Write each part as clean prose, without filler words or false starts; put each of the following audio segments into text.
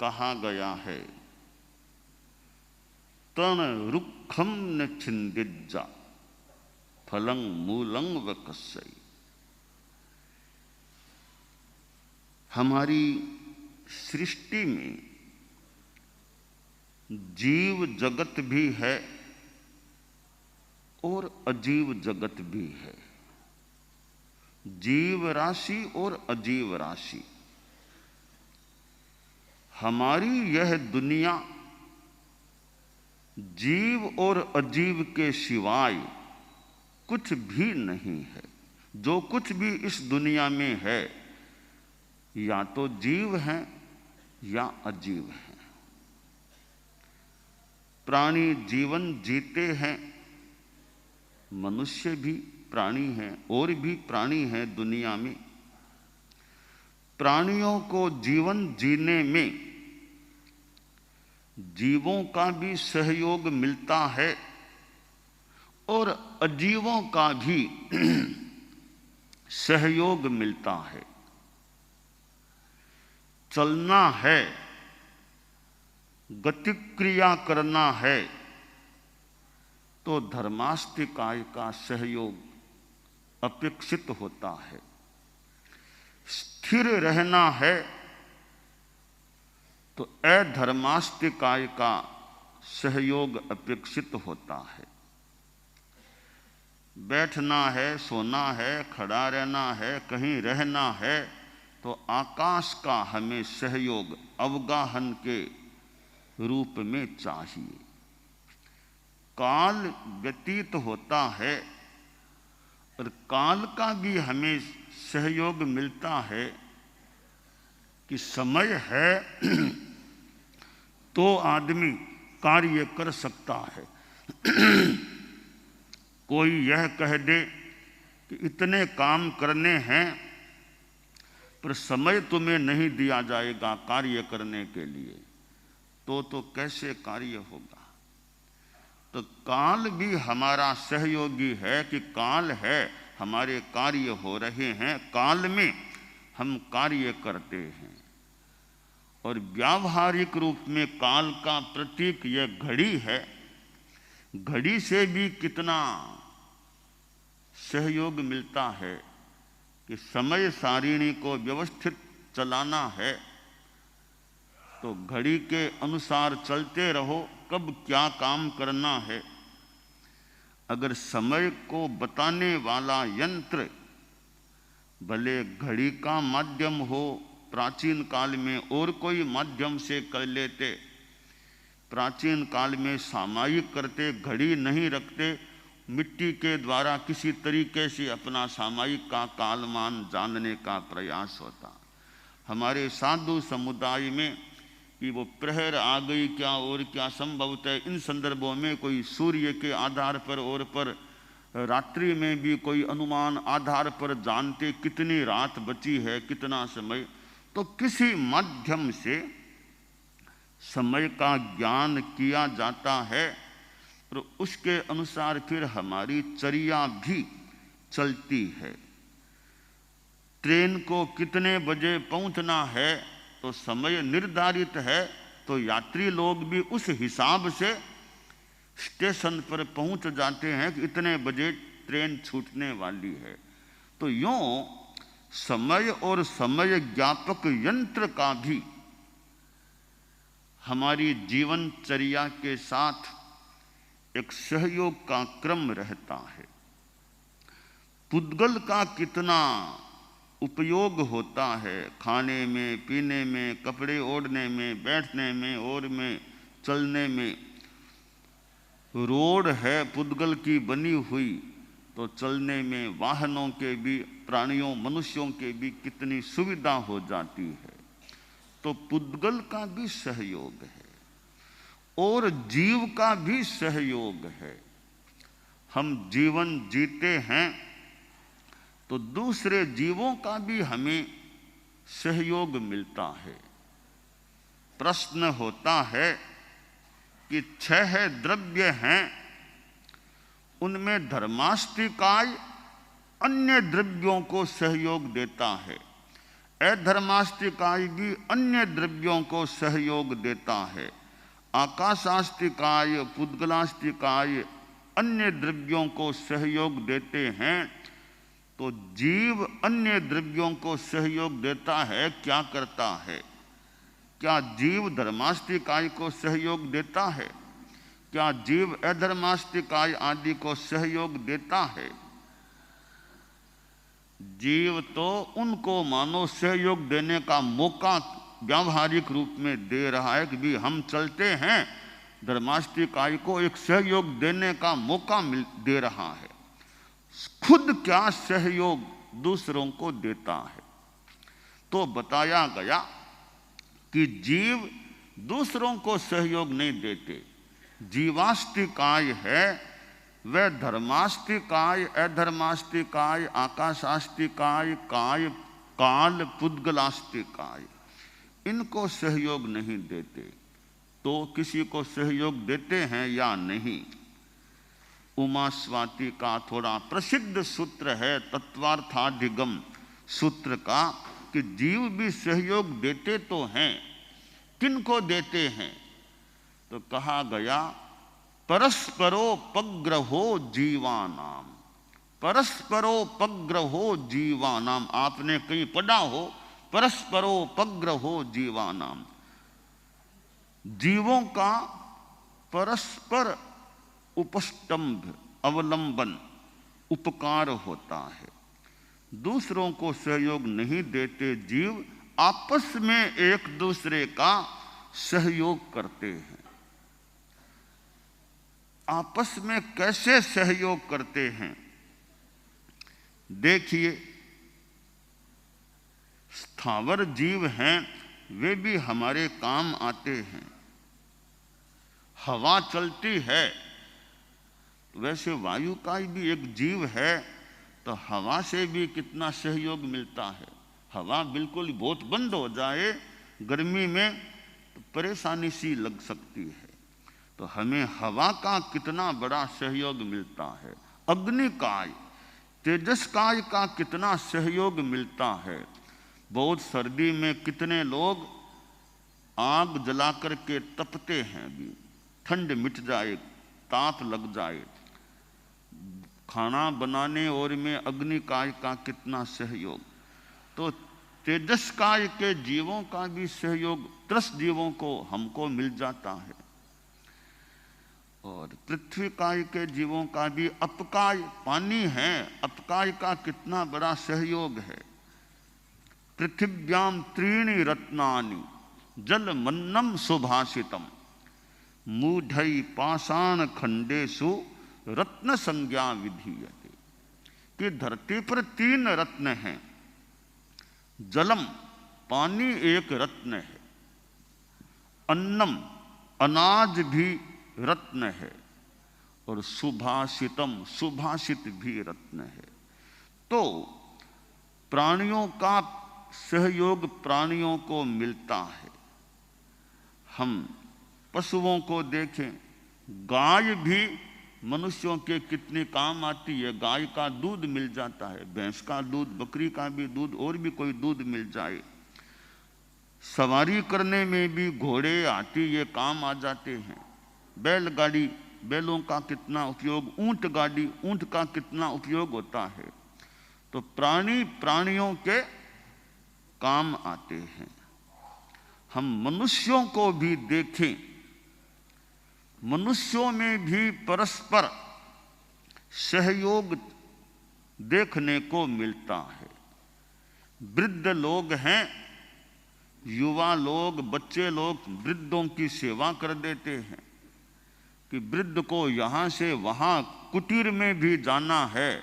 कहा गया है, तण रुखम न छिंदिज्जा फलं मूलं वकस्सई। हमारी सृष्टि में जीव जगत भी है और अजीव जगत भी है, जीव राशि और अजीव राशि। हमारी यह दुनिया जीव और अजीव के सिवाय कुछ भी नहीं है। जो कुछ भी इस दुनिया में है या तो जीव हैं या अजीव हैं। प्राणी जीवन जीते हैं, मनुष्य भी प्राणी हैं और भी प्राणी हैं दुनिया में। प्राणियों को जीवन जीने में जीवों का भी सहयोग मिलता है और अजीवों का भी सहयोग मिलता है। चलना है, गतिक्रिया करना है तो धर्मास्तिकाय का सहयोग अपेक्षित होता है। स्थिर रहना है तो अधर्मास्तिकाय का सहयोग अपेक्षित होता है। बैठना है, सोना है, खड़ा रहना है, कहीं रहना है तो आकाश का हमें सहयोग अवगाहन के रूप में चाहिए। काल व्यतीत होता है और काल का भी हमें सहयोग मिलता है कि समय है तो आदमी कार्य कर सकता है। कोई यह कह दे कि इतने काम करने हैं पर समय तुम्हें नहीं दिया जाएगा कार्य करने के लिए, तो कैसे कार्य होगा। तो काल भी हमारा सहयोगी है कि काल है, हमारे कार्य हो रहे हैं, काल में हम कार्य करते हैं। और व्यावहारिक रूप में काल का प्रतीक यह घड़ी है। घड़ी से भी कितना सहयोग मिलता है कि समय सारिणी को व्यवस्थित चलाना है तो घड़ी के अनुसार चलते रहो, कब क्या काम करना है। अगर समय को बताने वाला यंत्र भले घड़ी का माध्यम हो, प्राचीन काल में और कोई माध्यम से कर लेते। प्राचीन काल में सामायिक करते, घड़ी नहीं रखते, मिट्टी के द्वारा किसी तरीके से अपना सामायिक का कालमान जानने का प्रयास होता। हमारे साधु समुदाय में कि वो प्रहर आ गई क्या और क्या संभवतः इन संदर्भों में कोई सूर्य के आधार पर और पर रात्रि में भी कोई अनुमान आधार पर जानते कितनी रात बची है, कितना समय। तो किसी माध्यम से समय का ज्ञान किया जाता है और उसके अनुसार फिर हमारी चर्या भी चलती है। ट्रेन को कितने बजे पहुंचना है तो समय निर्धारित है, तो यात्री लोग भी उस हिसाब से स्टेशन पर पहुंच जाते हैं कि इतने बजे ट्रेन छूटने वाली है। तो यूं समय और समय ज्ञापक यंत्र का भी हमारी जीवनचर्या के साथ एक सहयोग का क्रम रहता है। पुद्गल का कितना उपयोग होता है खाने में, पीने में, कपड़े ओढ़ने में, बैठने में और में, चलने में। रोड है पुद्गल की बनी हुई तो चलने में वाहनों के भी, प्राणियों, मनुष्यों के भी कितनी सुविधा हो जाती है। तो पुद्गल का भी सहयोग है और जीव का भी सहयोग है। हम जीवन जीते हैं तो दूसरे जीवों का भी हमें सहयोग मिलता है। प्रश्न होता है कि 6 द्रव्य हैं, उनमें धर्मास्तिकाय अन्य द्रव्यों को सहयोग देता है। अधर्मास्तिकाय भी अन्य द्रव्यों को सहयोग देता है। आकाशास्तिकाय, पुद्गलास्तिकाय अन्य द्रव्यों को सहयोग देते हैं। तो जीव अन्य द्रव्यों को सहयोग देता है, क्या करता है? क्या जीव धर्मास्तिकाय को सहयोग देता है? क्या जीव अधर्मास्तिकाय आदि को सहयोग देता है? जीव तो उनको मानो सहयोग देने का मौका व्यावहारिक रूप में दे रहा है कि भी हम चलते हैं, धर्मास्तिकाय को एक सहयोग देने का मौका दे रहा है। खुद क्या सहयोग दूसरों को देता है? तो बताया गया कि जीव दूसरों को सहयोग नहीं देते। जीवास्तिकाय है वह धर्मास्तिकाय, अधर्मास्तिकाय, आकाशास्तिकाय, काल, पुद्गलास्तिकाय इनको सहयोग नहीं देते। तो किसी को सहयोग देते हैं या नहीं? उमा स्वाति का थोड़ा प्रसिद्ध सूत्र है तत्वार्थाधिगम सूत्र का कि जीव भी सहयोग देते तो हैं। किनको देते हैं? तो कहा गया परस्परोपग्रहो जीवानाम। परस्परोपग्रहो जीवानाम, आपने कहीं पढ़ा हो परस्परोपग्रहो जीवानाम। जीवों का परस्पर उपस्तंभ, अवलंबन, उपकार होता है। दूसरों को सहयोग नहीं देते जीव, आपस में एक दूसरे का सहयोग करते हैं। आपस में कैसे सहयोग करते हैं? देखिए, स्थावर जीव हैं, वे भी हमारे काम आते हैं। हवा चलती है, वैसे वायु का भी एक जीव है, तो हवा से भी कितना सहयोग मिलता है। हवा बिल्कुल बहुत बंद हो जाए गर्मी में तो परेशानी सी लग सकती है, तो हमें हवा का कितना बड़ा सहयोग मिलता है। अग्निकाय, तेजस्काय का कितना सहयोग मिलता है। बहुत सर्दी में कितने लोग आग जला करके तपते हैं, भी ठंड मिट जाए, ताप लग जाए। खाना बनाने और में अग्निकाय का कितना सहयोग। तो तेजस्काय के जीवों का भी सहयोग त्रस्त जीवों को हमको मिल जाता है। और पृथ्वीकाय के जीवों का भी, अपकाय पानी है, अपकाय का कितना बड़ा सहयोग है। पृथिव्याम त्रीणि रत्नानि जलमन्नम सुभाषितम मूढ़ै पाषाण खंडेषु रत्न संज्ञा विधीयते। कि धरती पर 3 रत्न हैं। जलम, पानी एक रत्न है। अन्नम, अनाज भी रत्न है। और सुभाषितम, सुभाषित भी रत्न है। तो प्राणियों का सहयोग प्राणियों को मिलता है। हम पशुओं को देखें, गाय भी मनुष्यों के कितने काम आती है। गाय का दूध मिल जाता है, भैंस का दूध, बकरी का भी दूध, और भी कोई दूध मिल जाए। सवारी करने में भी घोड़े, हाथी ये काम आ जाते हैं। बैलगाड़ी, बैलों का कितना उपयोग, ऊंट गाड़ी, ऊंट का कितना उपयोग होता है। तो प्राणी प्राणियों के काम आते हैं। हम मनुष्यों को भी देखें, मनुष्यों में भी परस्पर सहयोग देखने को मिलता है। वृद्ध लोग हैं, युवा लोग, बच्चे लोग वृद्धों की सेवा कर देते हैं कि वृद्ध को यहाँ से वहाँ कुटीर में भी जाना है,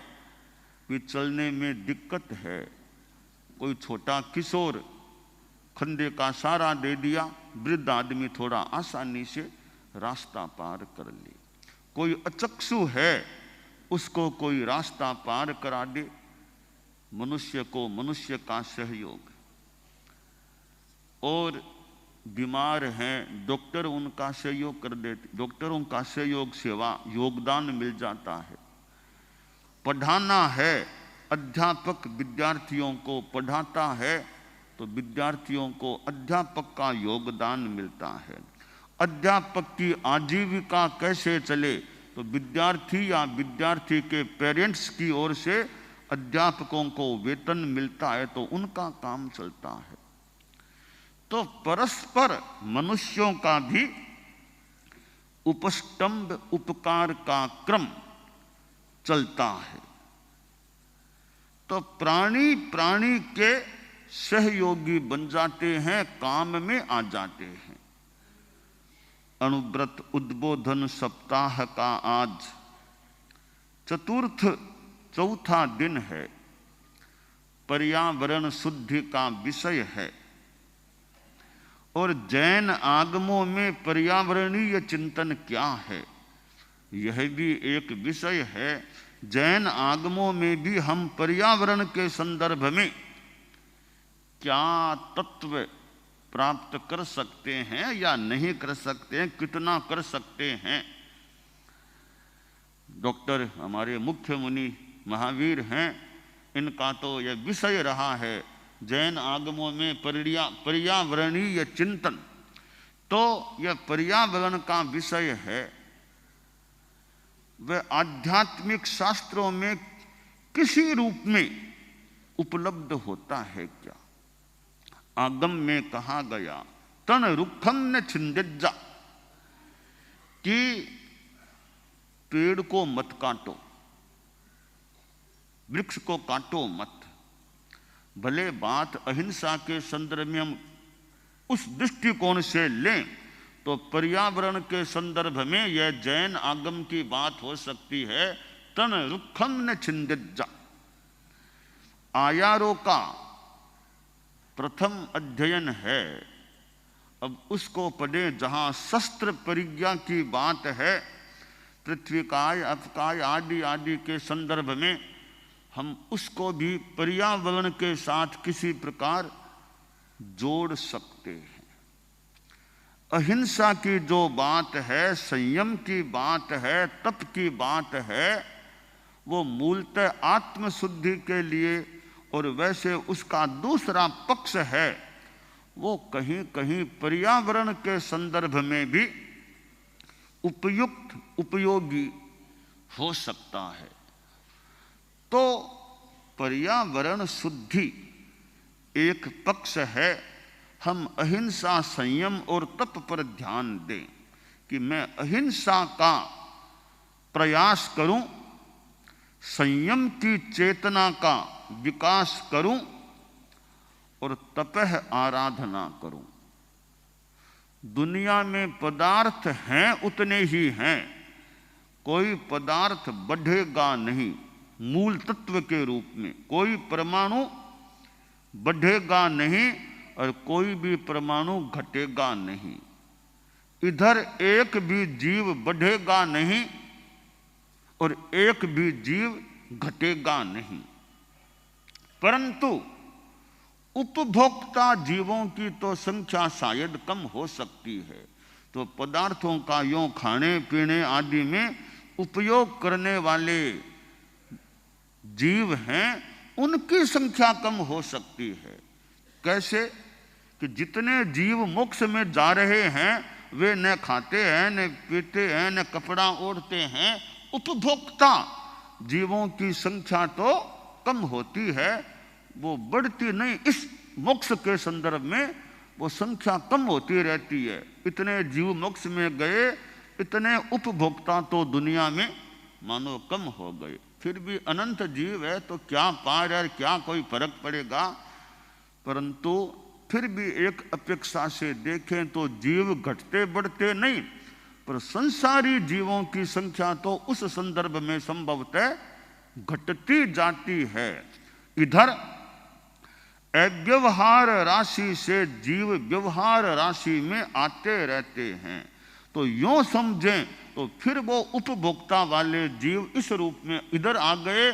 कि चलने में दिक्कत है। कोई छोटा किशोर खंडे का सहारा दे दिया, वृद्ध आदमी थोड़ा आसानी से रास्ता पार कर ले। कोई अचक्षु है, उसको कोई रास्ता पार करा दे। मनुष्य को मनुष्य का सहयोग। और बीमार हैं, डॉक्टर उनका सहयोग कर देते, डॉक्टरों का सहयोग, सेवा, योगदान मिल जाता है। पढ़ाना है, अध्यापक विद्यार्थियों को पढ़ाता है, तो विद्यार्थियों को अध्यापक का योगदान मिलता है। अध्यापक की आजीविका कैसे चले, तो विद्यार्थी या विद्यार्थी के पेरेंट्स की ओर से अध्यापकों को वेतन मिलता है तो उनका काम चलता है। तो परस्पर मनुष्यों का भी उपस्तंभ उपकार का क्रम चलता है। तो प्राणी प्राणी के सहयोगी बन जाते हैं, काम में आ जाते हैं। अनुव्रत उद्बोधन सप्ताह का आज चौथा दिन है। पर्यावरण शुद्धि का विषय है और जैन आगमों में पर्यावरणीय चिंतन क्या है, यह भी एक विषय है। जैन आगमों में भी हम पर्यावरण के संदर्भ में क्या तत्व प्राप्त कर सकते हैं या नहीं कर सकते हैं, कितना कर सकते हैं। डॉक्टर हमारे मुख्य मुनि महावीर हैं, इनका तो यह विषय रहा है जैन आगमों में पर्यावरणीय चिंतन। तो यह पर्यावरण का विषय है, वह आध्यात्मिक शास्त्रों में किसी रूप में उपलब्ध होता है क्या। आगम में कहा गया तन रुखम न छिंदिज्जा, कि पेड़ को मत काटो, वृक्ष को काटो मत। भले बात अहिंसा के संदर्भ में हम उस दृष्टिकोण से लें तो पर्यावरण के संदर्भ में यह जैन आगम की बात हो सकती है। तन रुखम न छिंदिज्जा, आयारों का प्रथम अध्ययन है। अब उसको पढ़े जहां शस्त्र परिज्ञा की बात है, पृथ्वीकाय अपकाय आदि आदि के संदर्भ में हम उसको भी पर्यावरण के साथ किसी प्रकार जोड़ सकते हैं। अहिंसा की जो बात है, संयम की बात है, तप की बात है, वो मूलतः आत्मशुद्धि के लिए, और वैसे उसका दूसरा पक्ष है वो कहीं कहीं पर्यावरण के संदर्भ में भी उपयुक्त उपयोगी हो सकता है। तो पर्यावरण शुद्धि एक पक्ष है। हम अहिंसा संयम और तप पर ध्यान दें कि मैं अहिंसा का प्रयास करूं, संयम की चेतना का विकास करूं और तपह आराधना करूं। दुनिया में पदार्थ हैं उतने ही हैं, कोई पदार्थ बढ़ेगा नहीं मूल तत्व के रूप में, कोई परमाणु बढ़ेगा नहीं और कोई भी परमाणु घटेगा नहीं। इधर एक भी जीव बढ़ेगा नहीं और एक भी जीव घटेगा नहीं, परंतु उपभोक्ता जीवों की तो संख्या शायद कम हो सकती है। तो पदार्थों का यूं खाने पीने आदि में उपयोग करने वाले जीव हैं, उनकी संख्या कम हो सकती है। कैसे कि जितने जीव मोक्ष में जा रहे हैं वे न खाते हैं, न पीते हैं, न कपड़ा ओढ़ते हैं। उपभोक्ता जीवों की संख्या तो कम होती है, वो बढ़ती नहीं। इस मोक्ष के संदर्भ में वो संख्या कम होती रहती है। इतने जीव मोक्ष में गए, इतने उपभोक्ता तो दुनिया में मानो कम हो गए। फिर भी अनंत जीव है तो क्या पार है, क्या कोई फर्क पड़ेगा। परंतु फिर भी एक अपेक्षा से देखें तो जीव घटते बढ़ते नहीं, पर संसारी जीवों की संख्या तो उस संदर्भ में संभवतः घटती जाती है। इधर अव्यवहार राशि से जीव व्यवहार राशि में आते रहते हैं। तो यूं समझें तो फिर वो उपभोक्ता वाले जीव इस रूप में इधर आ गए,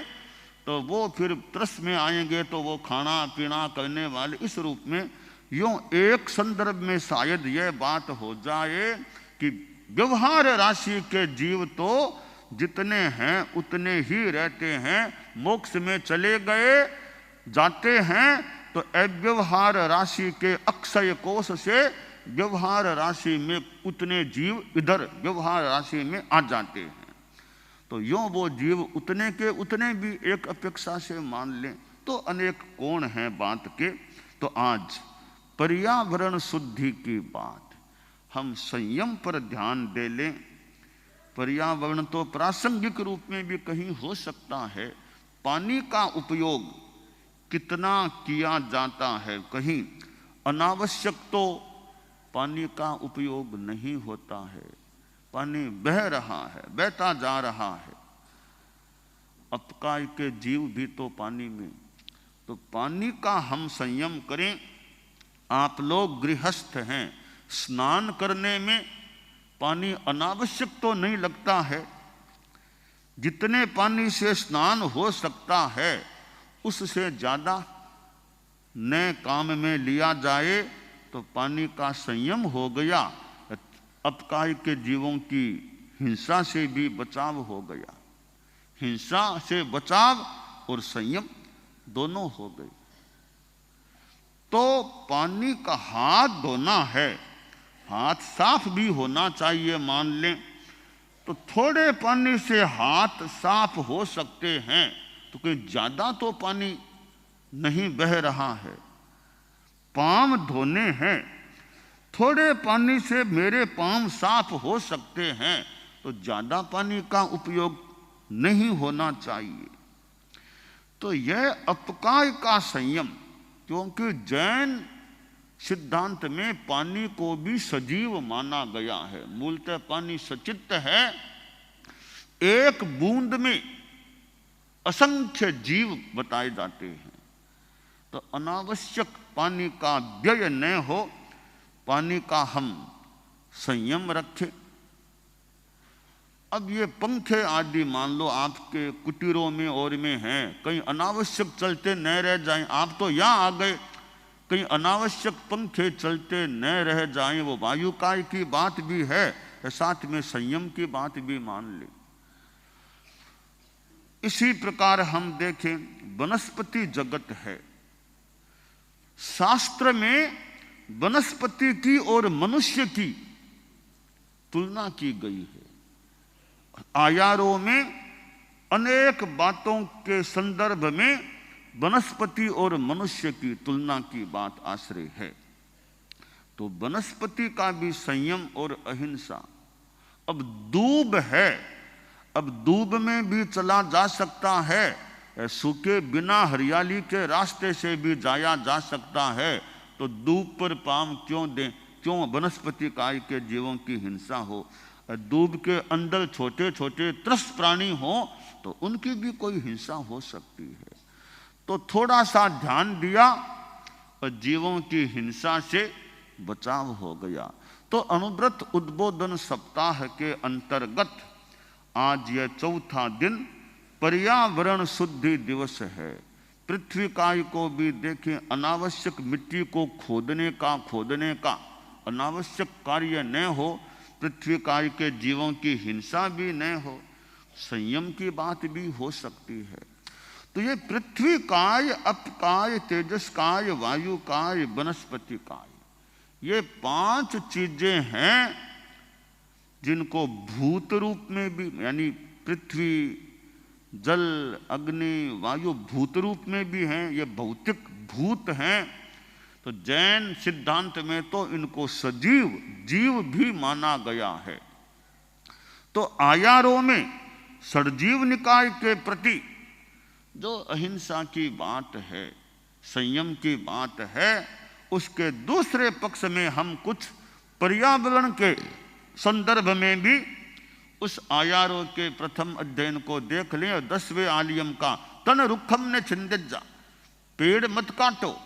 तो वो फिर त्रस में आएंगे तो वो खाना पीना करने वाले इस रूप में। यूं एक संदर्भ में शायद यह बात हो जाए कि व्यवहार राशि के जीव तो जितने हैं उतने ही रहते हैं। मोक्ष में चले गए जाते हैं तो अव्यवहार राशि के अक्षय कोष से व्यवहार राशि में उतने जीव इधर व्यवहार राशि में आ जाते हैं। तो यों वो जीव उतने के उतने भी एक अपेक्षा से मान लें तो अनेक कोण हैं बात के। तो आज पर्यावरण शुद्धि की बात, हम संयम पर ध्यान दे लें। पर्यावरण तो प्रासंगिक रूप में भी कहीं हो सकता है, पानी का उपयोग कितना किया जाता है, कहीं अनावश्यक तो पानी का उपयोग नहीं होता है, पानी बह रहा है, बहता जा रहा है, अपकाय के जीव भी तो पानी में। तो पानी का हम संयम करें। आप लोग गृहस्थ हैं, स्नान करने में पानी अनावश्यक तो नहीं लगता है, जितने पानी से स्नान हो सकता है उससे ज़्यादा नए काम में लिया जाए तो पानी का संयम हो गया, अपकाय के जीवों की हिंसा से भी बचाव हो गया। हिंसा से बचाव और संयम दोनों हो गए। तो पानी का हाथ धोना है, हाथ साफ भी होना चाहिए मान लें, तो थोड़े पानी से हाथ साफ हो सकते हैं, तो कोई ज़्यादा तो पानी नहीं बह रहा है। पाँव धोने हैं, थोड़े पानी से मेरे पाँव साफ हो सकते हैं, तो ज़्यादा पानी का उपयोग नहीं होना चाहिए। तो यह अपकाय का संयम, क्योंकि जैन सिद्धांत में पानी को भी सजीव माना गया है। मूलतः पानी सचित्त है, एक बूंद में असंख्य जीव बताए जाते हैं। तो अनावश्यक पानी का व्यय न हो, पानी का हम संयम रखें। अब ये पंखे आदि मान लो आपके कुटीरों में और में हैं, कहीं अनावश्यक चलते न रह जाएं। आप तो यहाँ आ गए, कहीं अनावश्यक पंखे चलते न रह जाएं, वो वायुकाय की बात भी है, साथ में संयम की बात भी मान ले। इसी प्रकार हम देखें वनस्पति जगत है, शास्त्र में वनस्पति की और मनुष्य की तुलना की गई है। आयारों में अनेक बातों के संदर्भ में वनस्पति और मनुष्य की तुलना की बात आश्रय है। तो वनस्पति का भी संयम और अहिंसा। अब दूब है, अब दूब में भी चला जा सकता है, सूखे बिना हरियाली के रास्ते से भी जाया जा सकता है। तो दूब पर पाम क्यों दें, क्यों वनस्पति काय के जीवों की हिंसा हो। दूब के अंदर छोटे छोटे त्रस्त प्राणी हो तो उनकी भी कोई हिंसा हो सकती है। तो थोड़ा सा ध्यान दिया और जीवों की हिंसा से बचाव हो गया। तो अनुव्रत उद्बोधन सप्ताह के अंतर्गत आज यह चौथा दिन पर्यावरण शुद्धि दिवस है। पृथ्वी काय को भी देखें, अनावश्यक मिट्टी को खोदने का अनावश्यक कार्य न हो, पृथ्वी काय के जीवों की हिंसा भी न हो, संयम की बात भी हो सकती है। तो ये पृथ्वी काय, अपकाय, तेजस काय, वायु काय, वनस्पति काय, ये 5 चीजें हैं जिनको भूत रूप में भी, यानी पृथ्वी, जल, अग्नि, वायु भूत रूप में भी हैं, ये भौतिक भूत हैं। तो जैन सिद्धांत में तो इनको सजीव जीव भी माना गया है। तो आयारों में षड्जीव निकाय के प्रति जो अहिंसा की बात है, संयम की बात है, उसके दूसरे पक्ष में हम कुछ पर्यावरण के संदर्भ में भी उस आयारों के प्रथम अध्ययन को देख लें। और 10वें आलियम का तन रुखम ने छिंदजा, पेड़ मत काटो,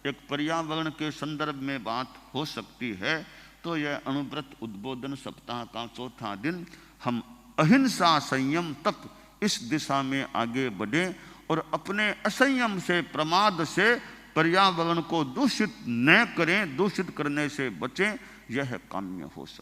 एक पर्यावरण के संदर्भ में बात हो सकती है। तो यह अनुव्रत उद्बोधन सप्ताह का चौथा दिन हम अहिंसा, संयम तक इस दिशा में आगे बढ़ें और अपने असंयम से, प्रमाद से पर्यावरण को दूषित न करें, दूषित करने से बचें, यह काम्य हो सकता है।